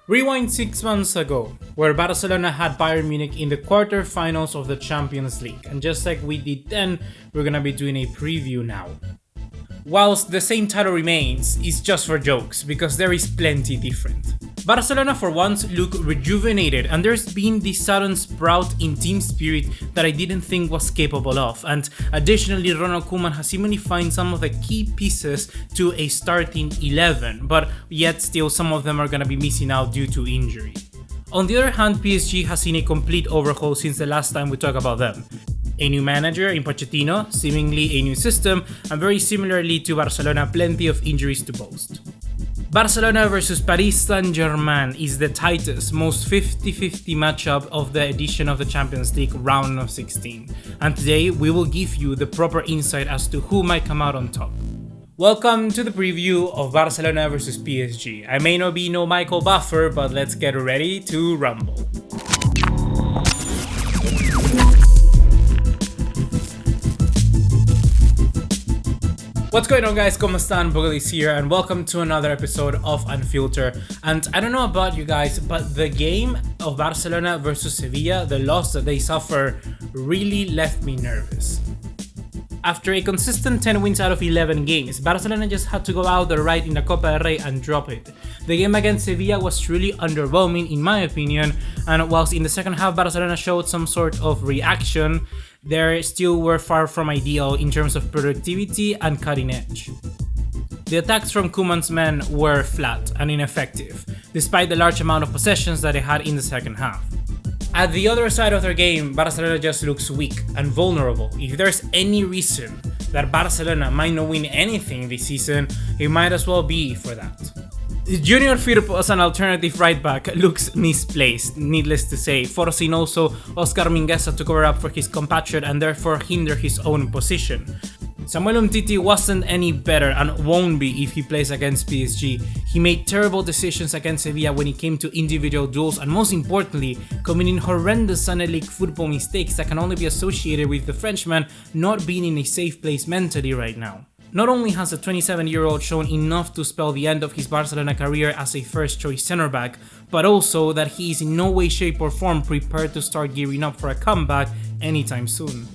Rewind 6 months ago, where Barcelona had Bayern Munich in the quarter-finals of the Champions League, and just like we did then, we're gonna be doing a preview now. Whilst the same title remains, it's just for jokes, because there is plenty different. Barcelona for once look rejuvenated, and there's been this sudden sprout in team spirit that I didn't think was capable of, and additionally Ronald Koeman has seemingly found some of the key pieces to a starting 11, but yet still some of them are gonna be missing out due to injury. On the other hand, PSG has seen a complete overhaul since the last time we talked about them. A new manager in Pochettino, seemingly a new system, and very similarly to Barcelona, plenty of injuries to boast. Barcelona versus Paris Saint-Germain is the tightest, most 50-50 matchup of the edition of the Champions League round of 16, and today we will give you the proper insight as to who might come out on top. Welcome to the preview of Barcelona versus PSG. I may not be no Michael Buffer, but let's get ready to rumble. What's going on, guys? ¿Cómo están? BugaLuis here, and welcome to another episode of Unfiltered. And I don't know about you guys, but the game of Barcelona versus Sevilla, the loss that they suffer, really left me nervous. After a consistent 10 wins out of 11 games, Barcelona just had to go out the right in the Copa del Rey and drop it. The game against Sevilla was truly underwhelming in my opinion, and whilst in the second half Barcelona showed some sort of reaction, they still were far from ideal in terms of productivity and cutting edge. The attacks from Koeman's men were flat and ineffective, despite the large amount of possessions that they had in the second half. At the other side of their game, Barcelona just looks weak and vulnerable. If there's any reason that Barcelona might not win anything this season, it might as well be for that. Junior Firpo as an alternative right back looks misplaced, needless to say, forcing also Oscar Mingueza to cover up for his compatriot and therefore hinder his own position. Samuel Umtiti wasn't any better and won't be if he plays against PSG. He made terrible decisions against Sevilla when it came to individual duels, and most importantly, committing horrendous Sunday League football mistakes that can only be associated with the Frenchman not being in a safe place mentally right now. Not only has the 27-year-old shown enough to spell the end of his Barcelona career as a first-choice centre-back, but also that he is in no way, shape or form prepared to start gearing up for a comeback anytime soon.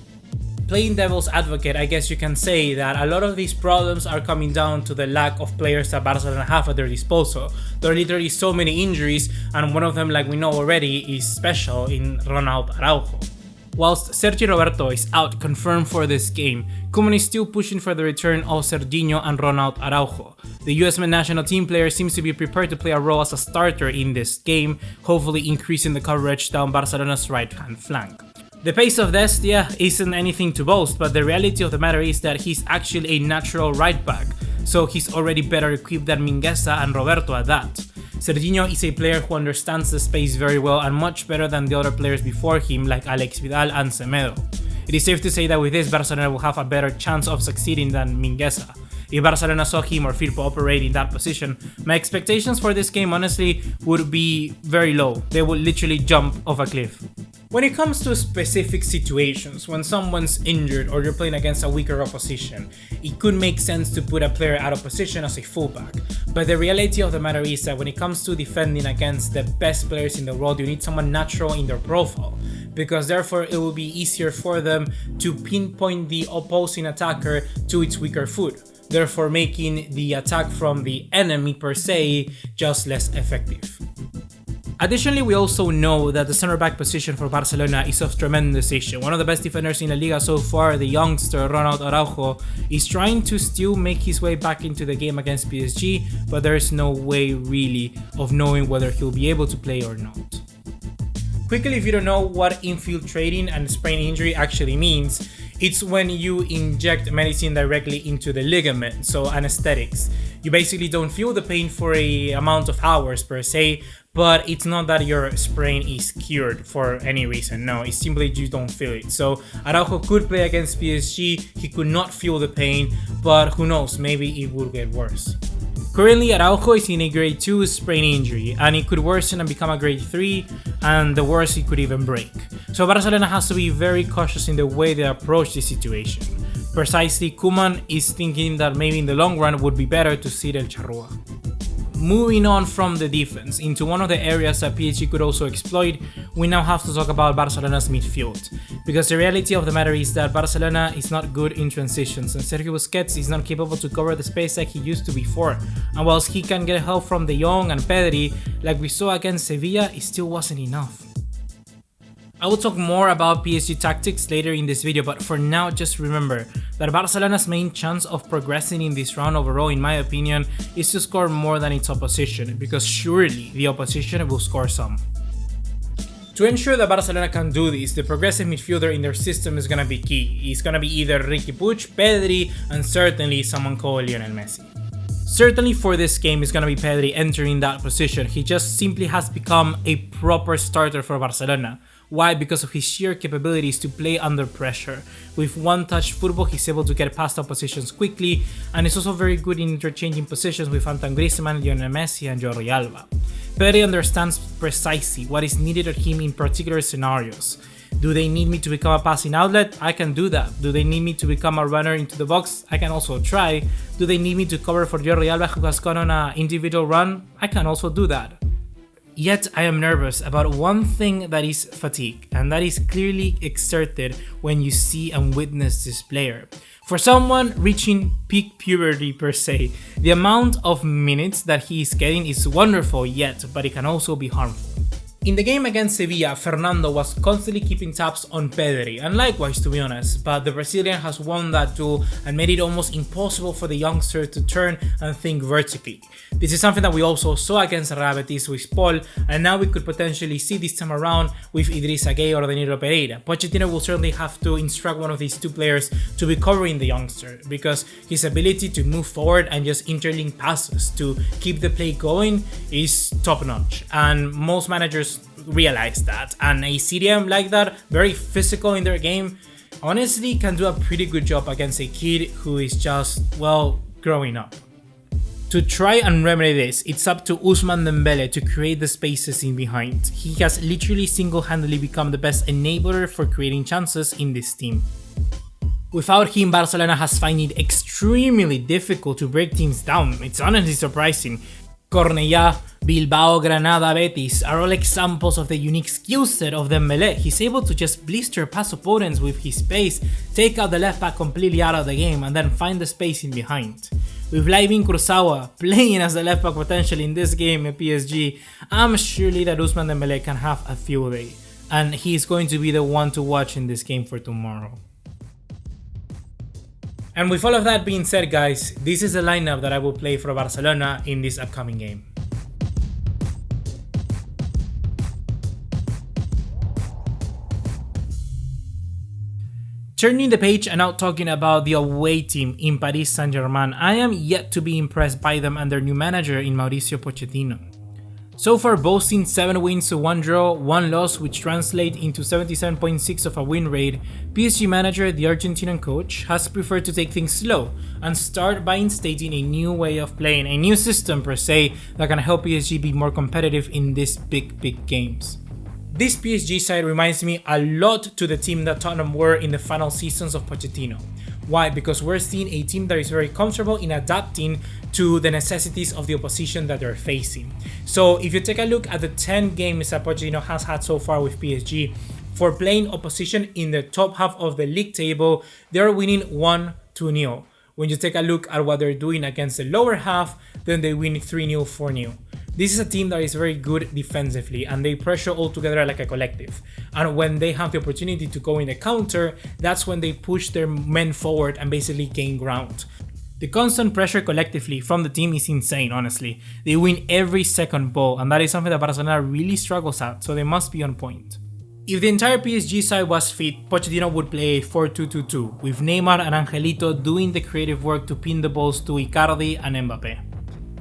Playing devil's advocate, I guess you can say that a lot of these problems are coming down to the lack of players that Barcelona have at their disposal. There are literally so many injuries, and one of them, like we know already, is special in Ronald Araujo. Whilst Sergi Roberto is out confirmed for this game, Koeman is still pushing for the return of Serginho and Ronald Araujo. The US men's national team player seems to be prepared to play a role as a starter in this game, hopefully increasing the coverage down Barcelona's right-hand flank. The pace of Destia isn't anything to boast, but the reality of the matter is that he's actually a natural right back, so he's already better equipped than Mingueza and Roberto at that. Serginho is a player who understands the space very well and much better than the other players before him like Alex Vidal and Semedo. It is safe to say that with this, Barcelona will have a better chance of succeeding than Mingueza. If Barcelona saw him or Firpo operate in that position, my expectations for this game honestly would be very low. They would literally jump off a cliff. When it comes to specific situations, when someone's injured or you're playing against a weaker opposition, it could make sense to put a player out of position as a fullback. But the reality of the matter is that when it comes to defending against the best players in the world, you need someone natural in their profile, because therefore it will be easier for them to pinpoint the opposing attacker to its weaker foot, therefore making the attack from the enemy per se just less effective. Additionally, we also know that the center-back position for Barcelona is of tremendous issue. One of the best defenders in La Liga so far, the youngster Ronald Araujo, is trying to still make his way back into the game against PSG, but there is no way really of knowing whether he'll be able to play or not. Quickly, if you don't know what infiltrating and sprain injury actually means, it's when you inject medicine directly into the ligament, so anesthetics. You basically don't feel the pain for an amount of hours per se, but it's not that your sprain is cured for any reason. No, it's simply you don't feel it. So Araujo could play against PSG, he could not feel the pain, but who knows, maybe it will get worse. Currently, Araujo is in a grade 2 sprain injury, and it could worsen and become a grade 3, and the worst, it could even break. So Barcelona has to be very cautious in the way they approach this situation. Precisely, Koeman is thinking that maybe in the long run it would be better to sit El Charrua. moving on from the defense into one of the areas that PSG could also exploit, we now have to talk about Barcelona's midfield. Because the reality of the matter is that Barcelona is not good in transitions, and Sergio Busquets is not capable to cover the space like he used to before. And whilst he can get help from De Jong and Pedri, like we saw against Sevilla, it still wasn't enough. I will talk more about PSG tactics later in this video, but for now just remember that Barcelona's main chance of progressing in this round overall, in my opinion, is to score more than its opposition, because surely the opposition will score some. To ensure that Barcelona can do this, the progressive midfielder in their system is gonna be key. It's gonna be either Riqui Puig, Pedri, and certainly someone called Lionel Messi. Certainly for this game it's gonna be Pedri entering that position. He just simply has become a proper starter for Barcelona. Why? Because of his sheer capabilities to play under pressure. With one-touch football, he's able to get past oppositions quickly, and is also very good in interchanging positions with Antoine Griezmann, Lionel Messi, and Jordi Alba. Pedri understands precisely what is needed of him in particular scenarios. Do they need me to become a passing outlet? I can do that. Do they need me to become a runner into the box? I can also try. Do they need me to cover for Jordi Alba, who has gone on an individual run? I can also do that. Yet I am nervous about one thing, that is fatigue, and that is clearly exerted when you see and witness this player. For someone reaching peak puberty per se, the amount of minutes that he is getting is wonderful, yet, but it can also be harmful. In the game against Sevilla, Fernando was constantly keeping tabs on Pedri, and likewise to be honest, but the Brazilian has won that duel and made it almost impossible for the youngster to turn and think vertically. This is something that we also saw against Real Betis with Paul, and now we could potentially see this time around with Idrissa Gueye or Danilo Pereira. Pochettino will certainly have to instruct one of these two players to be covering the youngster, because his ability to move forward and just interlink passes to keep the play going is top notch, and most managers realize that, and a CDM like that, very physical in their game, honestly can do a pretty good job against a kid who is just, well, growing up. To try and remedy this, it's up to Ousmane Dembele to create the spaces in behind. He has literally single-handedly become the best enabler for creating chances in this team. Without him, Barcelona has found it extremely difficult to break teams down. It's honestly surprising. Cornellà, Bilbao, Granada, Betis are all examples of the unique skill set of Dembele. He's able to just blister past opponents with his pace, take out the left back completely out of the game, and then find the space in behind. With Layvin Kurzawa playing as the left back potential in this game at PSG, I'm surely that Ousmane Dembele can have a field day, and he's going to be the one to watch in this game for tomorrow. And with all of that being said, guys, this is the lineup that I will play for Barcelona in this upcoming game. Turning the page and now talking about the away team in Paris Saint-Germain, I am yet to be impressed by them and their new manager in Mauricio Pochettino. So far boasting 7 wins to 1 draw, 1 loss, which translate into 77.6 of a win rate, PSG manager, the Argentinian coach, has preferred to take things slow and start by instating a new way of playing, a new system per se, that can help PSG be more competitive in these big games. This PSG side reminds me a lot to the team that Tottenham were in the final seasons of Pochettino. Why? Because we're seeing a team that is very comfortable in adapting to the necessities of the opposition that they're facing. So if you take a look at the 10 games that Pochettino has had so far with PSG, for playing opposition in the top half of the league table, they're winning 1-2-0. When you take a look at what they're doing against the lower half, then they win 3-0, 4-0. This is a team that is very good defensively, and they pressure all together like a collective. And when they have the opportunity to go in the counter, that's when they push their men forward and basically gain ground. The constant pressure collectively from the team is insane, honestly. They win every second ball, and that is something that Barcelona really struggles at, so they must be on point. If the entire PSG side was fit, Pochettino would play a 4-2-2-2, with Neymar and Angelito doing the creative work to pin the balls to Icardi and Mbappe.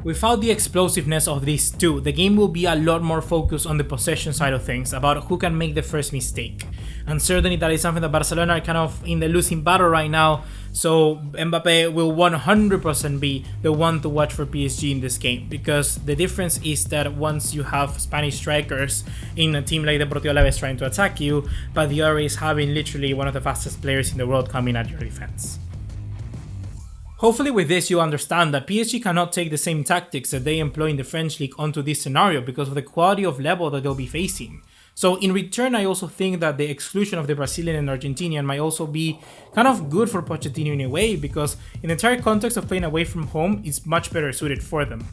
Without the explosiveness of these two, the game will be a lot more focused on the possession side of things, about who can make the first mistake. And certainly that is something that Barcelona are kind of in the losing battle right now, so Mbappe will 100% be the one to watch for PSG in this game, because the difference is that once you have Spanish strikers in a team like Deportivo Alaves trying to attack you, but the other is having literally one of the fastest players in the world coming at your defense. Hopefully with this you understand that PSG cannot take the same tactics that they employ in the French league onto this scenario because of the quality of level that they'll be facing. So in return, I also think that the exclusion of the Brazilian and Argentinian might also be kind of good for Pochettino in a way, because in the entire context of playing away from home, it's much better suited for them.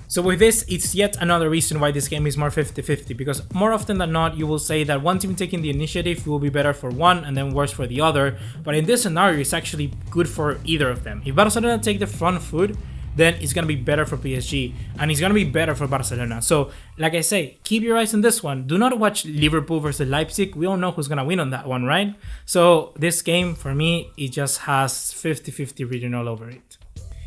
So with this, it's yet another reason why this game is more 50-50, because more often than not, you will say that one team taking the initiative will be better for one and then worse for the other, but in this scenario, it's actually good for either of them. If Barcelona take the front foot, then it's going to be better for PSG and it's going to be better for Barcelona. So, like I say, keep your eyes on this one. Do not watch Liverpool versus Leipzig. We all know who's going to win on that one, right? So, this game, for me, it just has 50-50 written all over it.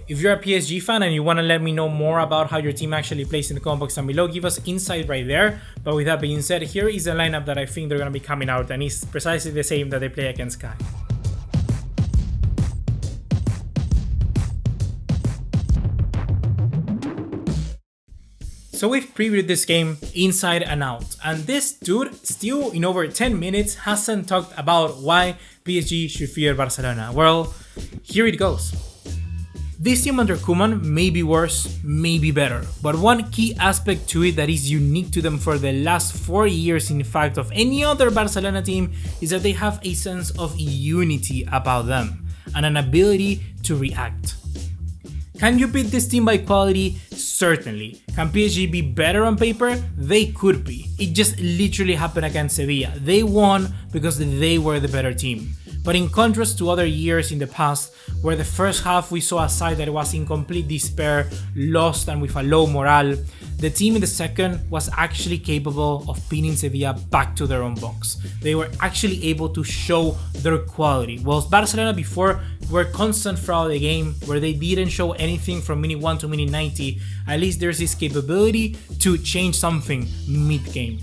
If you're a PSG fan and you want to let me know more about how your team actually plays in the comment box down below, give us insight right there. But with that being said, here is the lineup that I think they're going to be coming out, and it's precisely the same that they play against Sky. So we've previewed this game inside and out, and this dude still in over 10 minutes hasn't talked about why PSG should fear Barcelona. Well, here it goes. This team under Koeman may be worse, may be better, but one key aspect to it that is unique to them for the last 4 years in fact of any other Barcelona team is that they have a sense of unity about them and an ability to react. Can you beat this team by quality? Certainly. Can PSG be better on paper? They could be. It just literally happened against Sevilla. They won because they were the better team. But in contrast to other years in the past, where the first half we saw a side that was in complete despair, lost and with a low morale, the team in the second was actually capable of pinning Sevilla back to their own box. They were actually able to show their quality, whilst Barcelona before were constant throughout the game, where they didn't show anything from minute 1 to minute 90, at least there's this capability to change something mid-game.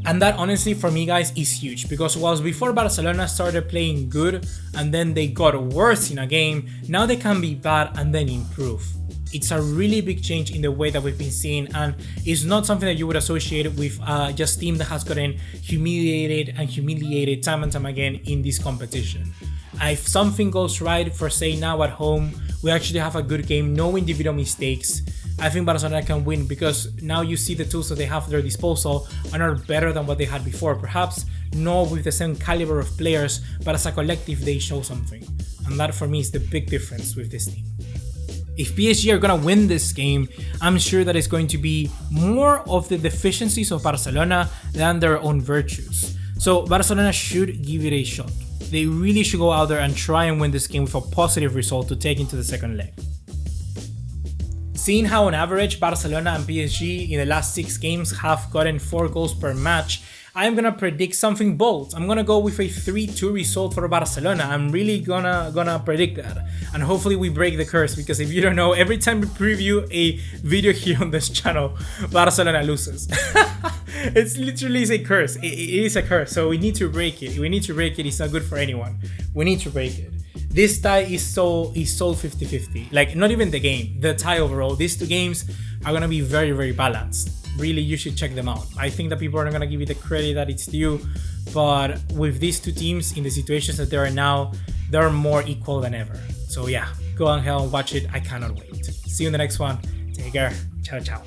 And that honestly for me guys is huge, because whilst before Barcelona started playing good and then they got worse in a game, now they can be bad and then improve. It's a really big change in the way that we've been seeing, and it's not something that you would associate with just team that has gotten humiliated time and time again in this competition. If something goes right, for say now at home, we actually have a good game, no individual mistakes, I think Barcelona can win, because now you see the tools that they have at their disposal and are better than what they had before. Perhaps not with the same caliber of players, but as a collective they show something. And that for me is the big difference with this team. If PSG are going to win this game, I'm sure that it's going to be more of the deficiencies of Barcelona than their own virtues. So Barcelona should give it a shot. They really should go out there and try and win this game with a positive result to take into the second leg. Seeing how on average Barcelona and PSG in the last 6 games have gotten 4 goals per match, I'm gonna predict something bold. I'm gonna go with a 3-2 result for Barcelona. I'm really gonna predict that. And hopefully we break the curse, because if you don't know, every time we preview a video here on this channel, Barcelona loses. It's literally a curse. It is a curse. So we need to break it. We need to break it. It's not good for anyone. We need to break it. This tie is so 50-50. Like, not even the game, the tie overall. These 2 games are gonna be very, very balanced. Really, you should check them out. I think that people are not gonna give it the credit that it's due, but with these 2 teams in the situations that they are now, they're more equal than ever. So yeah, go ahead and watch it. I cannot wait. See you in the next one. Take care. Ciao, ciao.